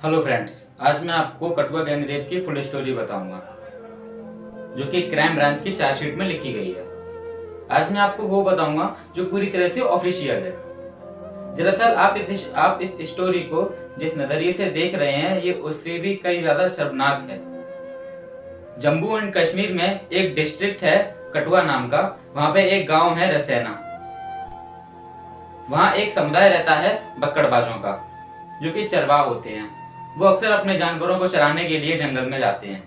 Hello friends, आज मैं आपको कठुआ गैंग रेप की फुल स्टोरी बताऊंगा जो कि क्राइम ब्रांच की चार्जशीट में लिखी गई है। आज मैं आपको वो बताऊंगा जो पूरी तरह से ऑफिशियल है। दरअसल आप इस स्टोरी को जिस नजरिए से देख रहे हैं ये उससे भी कई ज्यादा शर्मनाक है। जम्मू एंड कश्मीर में एक डिस्ट्रिक्ट है कठुआ नाम का, वहां पे एक गांव है रसैना। वहां एक समुदाय रहता है बक्कड़बाजों का, जो कि चरवाह होते हैं। वो अक्सर अपने जानवरों को चराने के लिए जंगल में जाते हैं।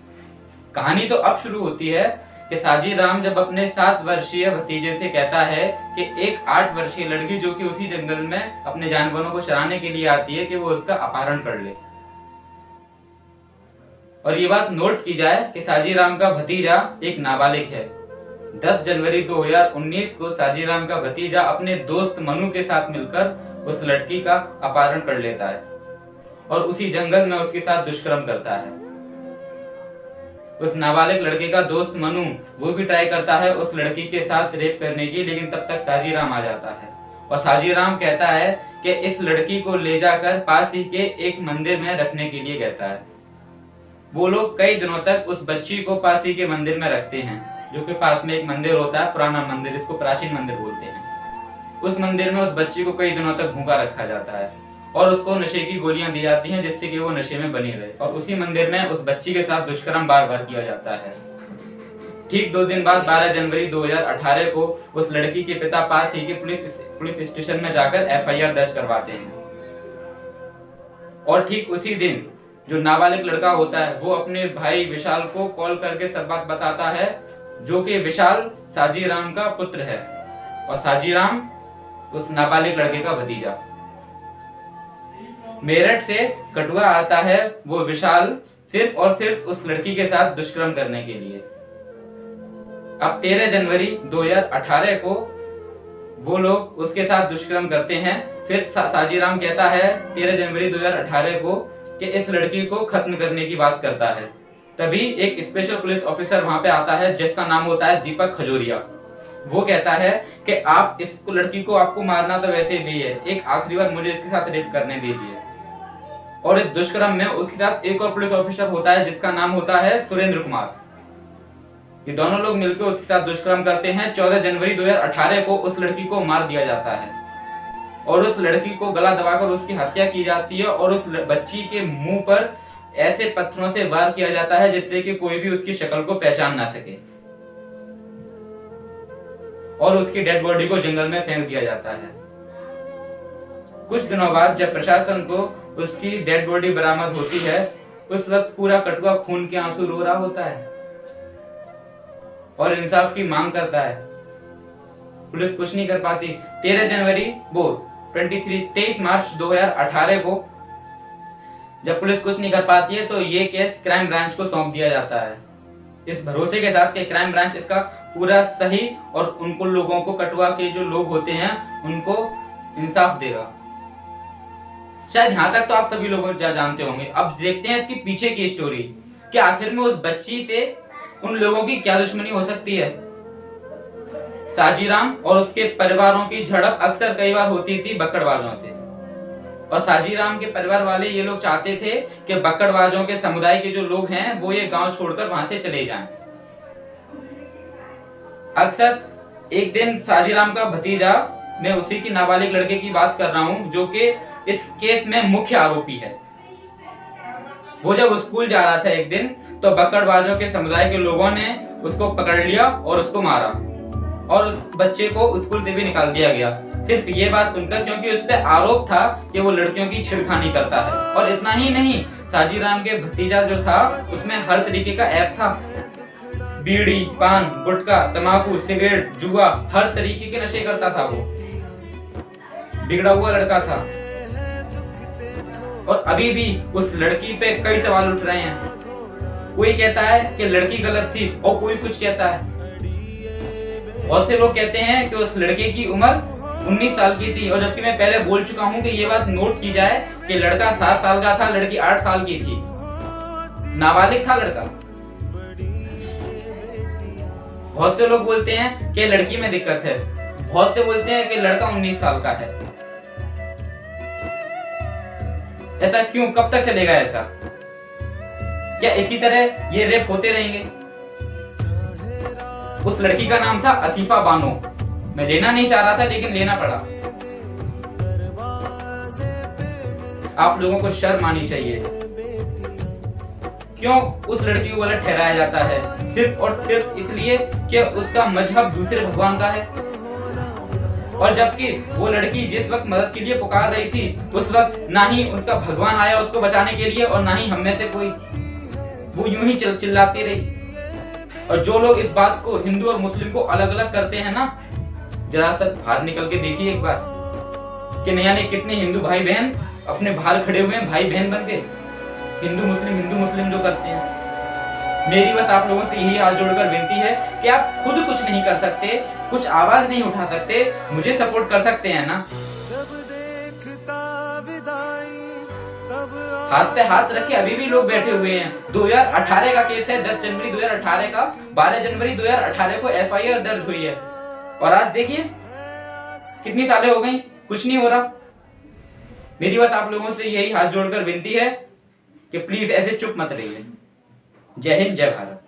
कहानी तो अब शुरू होती है कि साजी राम जब अपने 7 वर्षीय भतीजे से कहता है कि एक 8 वर्षीय लड़की जो कि उसी जंगल में अपने जानवरों को चराने के लिए आती है कि वो उसका अपहरण कर ले। और ये बात नोट की जाए कि साजी राम का भतीजा एक नाबालिग है। 10 जनवरी 2019 को साजी राम का भतीजा अपने दोस्त मनु के साथ मिलकर उस लड़की का अपहरण कर लेता है और उसी जंगल में उसके साथ दुष्कर्म करता है। उस नाबालिग लड़के का दोस्त मनु वो भी ट्राई करता है उस लड़की के साथ रेप करने की, लेकिन तब तक साजी राम आ जाता है और साजी राम कहता है कि इस लड़की को ले जाकर पास ही के एक मंदिर में रखने के लिए कहता है। वो लोग कई दिनों तक उस बच्ची को पास ही के मंदिर में रखते हैं, जो कि पास में एक मंदिर होता है, पुराना मंदिर, इसको प्राचीन मंदिर बोलते हैं। उस मंदिर में उस बच्ची को कई दिनों तक भूखा रखा जाता है और उसको नशे की गोलियां दी जाती हैं जिससे कि वो नशे में बनी रहे। और उसी मंदिर में उस बच्ची के साथ दुष्कर्म बार बार किया जाता है। ठीक 2 दिन बाद 12 जनवरी 2018 को उस लड़की के पिता पास ही के पुलिस स्टेशन में जाकर FIR दर्ज करवाते हैं। और ठीक उसी दिन जो नाबालिग लड़का होता है वो अपने भाई विशाल को कॉल करके सब बात बताता है, जो कि विशाल साजी राम का पुत्र है और साजी राम उस नाबालिग लड़के का भतीजा। मेरठ से कठुआ आता है वो विशाल सिर्फ और सिर्फ उस लड़की के साथ दुष्कर्म करने के लिए। अब 13 जनवरी 2018 को वो लोग उसके साथ दुष्कर्म करते हैं। फिर साजी राम कहता है 13 जनवरी 2018 को कि इस लड़की को खत्म करने की बात करता है। तभी एक स्पेशल पुलिस ऑफिसर वहां पे आता है जिसका नाम होता है दीपक खजूरिया। वो कहता है कि आप इस लड़की को आपको मारना तो वैसे भी है, एक आखिरी बार मुझे इसके साथ रेप करने दीजिए। और इस दुष्कर्म में उसके साथ एक और पुलिस ऑफिसर होता है जिसका नाम होता है सुरेंद्र कुमार। ये दोनों लोग मिलकर उसके साथ दुष्कर्म करते हैं। 14 जनवरी 2018 को उस लड़की को मार दिया जाता है और उस लड़की को गला दबाकर उसकी हत्या की जाती है और उस बच्ची के मुंह पर ऐसे पत्थरों से वार किया जाता है जिससे कि कोई भी उसकी शक्ल को पहचान ना सके और उसकी डेड बॉडी को जंगल में फेंक दिया जाता है। कुछ दिनों बाद जब प्रशासन को उसकी डेड बॉडी बरामद होती है, उस वक्त पूरा कठुआ खून के आंसू रो रहा होता है और इंसाफ की मांग करता है। पुलिस कुछ नहीं कर पाती। 23 मार्च 2018 को जब पुलिस कुछ नहीं कर पाती है तो ये केस क्राइम ब्रांच को सौंप दिया जाता है, इस भरोसे के साथ कि क्राइम ब्रांच इसका पूरा सही और उनको लोगों को, कठुआ के जो लोग होते हैं उनको इंसाफ देगा। शायद यहाँ तक तो आप सभी लोग जानते होंगे। अब देखते हैं इसके पीछे की स्टोरी कि आखिर में उस बच्ची से उन लोगों की क्या दुश्मनी हो सकती है। साजी राम और उसके परिवारों की झड़प अक्सर कई बार होती थी बक्कड़बाजों से और साजी राम के परिवार वाले ये लोग चाहते थे कि बक्कड़बाजों के समुदाय के जो लोग हैं वो ये गांव छोड़कर वहां से चले जाएं। अक्सर एक दिन साजी राम का भतीजा, मैं उसी की नाबालिग लड़के की बात कर रहा हूं जो कि इस केस में मुख्य आरोपी है, वो जब स्कूल जा रहा था एक दिन तो बक्कड़बाजों के समुदाय के लोगों ने उसको पकड़ लिया और उसको मारा और उस बच्चे को स्कूल से भी निकाल दिया गया, सिर्फ ये बात सुनकर क्योंकि उस पर आरोप था कि वो लड़कियों की छेड़खानी करता है। और इतना ही नहीं, साजी राम के भतीजा जो था उसमें हर तरीके का ऐप था, बीड़ी, पान, गुटखा, तंबाकू, सिगरेट, जुआ, हर तरीके के नशे करता था। वो बिगड़ा हुआ लड़का था और अभी भी उस लड़की पे कई सवाल उठ रहे हैं। कोई कहता है कि लड़की गलत थी और कोई कुछ कहता है। बहुत से लोग कहते हैं कि उस लड़के की उम्र 19 साल की थी, और जबकि मैं पहले बोल चुका हूं कि ये बात नोट की जाए कि लड़का 7 साल का था, लड़की 8 साल की थी, नाबालिग था लड़का। बहुत से लोग बोलते हैं कि लड़की में दिक्कत है, बहुत से बोलते हैं कि लड़का 19 साल का है। ऐसा क्यों, कब तक चलेगा ऐसा? क्या इसी तरह ये रेप होते रहेंगे? उस लड़की का नाम था आसिफा बानो। मैं लेना नहीं चाह रहा था लेकिन लेना पड़ा। आप लोगों को शर्म आनी चाहिए। क्यों उस लड़की को गलत ठहराया जाता है? सिर्फ और सिर्फ इसलिए कि उसका मजहब दूसरे भगवान का है। और जबकि वो लड़की जिस वक्त मदद के लिए पुकार रही थी, उस वक्त ना ही उसका भगवान आया उसको बचाने के लिए और ना ही हम में से कोई। वो यूं ही चिल्लाती रही। और जो लोग इस बात को हिंदू और मुस्लिम को अलग अलग करते हैं ना, जरा सा बाहर निकल के देखिए एक बार कि नहीं यानी कितने हिंदू भाई बहन अपने बाहर खड़े हुए हैं, भाई बहन बन के हिंदू मुस्लिम जो करते हैं। मेरी बस आप लोगों से यही हाथ जोड़कर विनती है कि आप खुद कुछ नहीं कर सकते, कुछ आवाज नहीं उठा सकते, मुझे सपोर्ट कर सकते हैं ना। हाथ पे हाथ रखे अभी भी लोग बैठे हुए हैं। 2018 का केस है, 10 जनवरी 2018 का। 12 जनवरी 2018 को FIR दर्ज हुई है और आज देखिए कितनी सालें हो गई, कुछ नहीं हो रहा। मेरी बस आप लोगों से यही हाथ जोड़कर विनती है कि प्लीज ऐसे चुप मत रहिए। जय हिंद, जय भारत।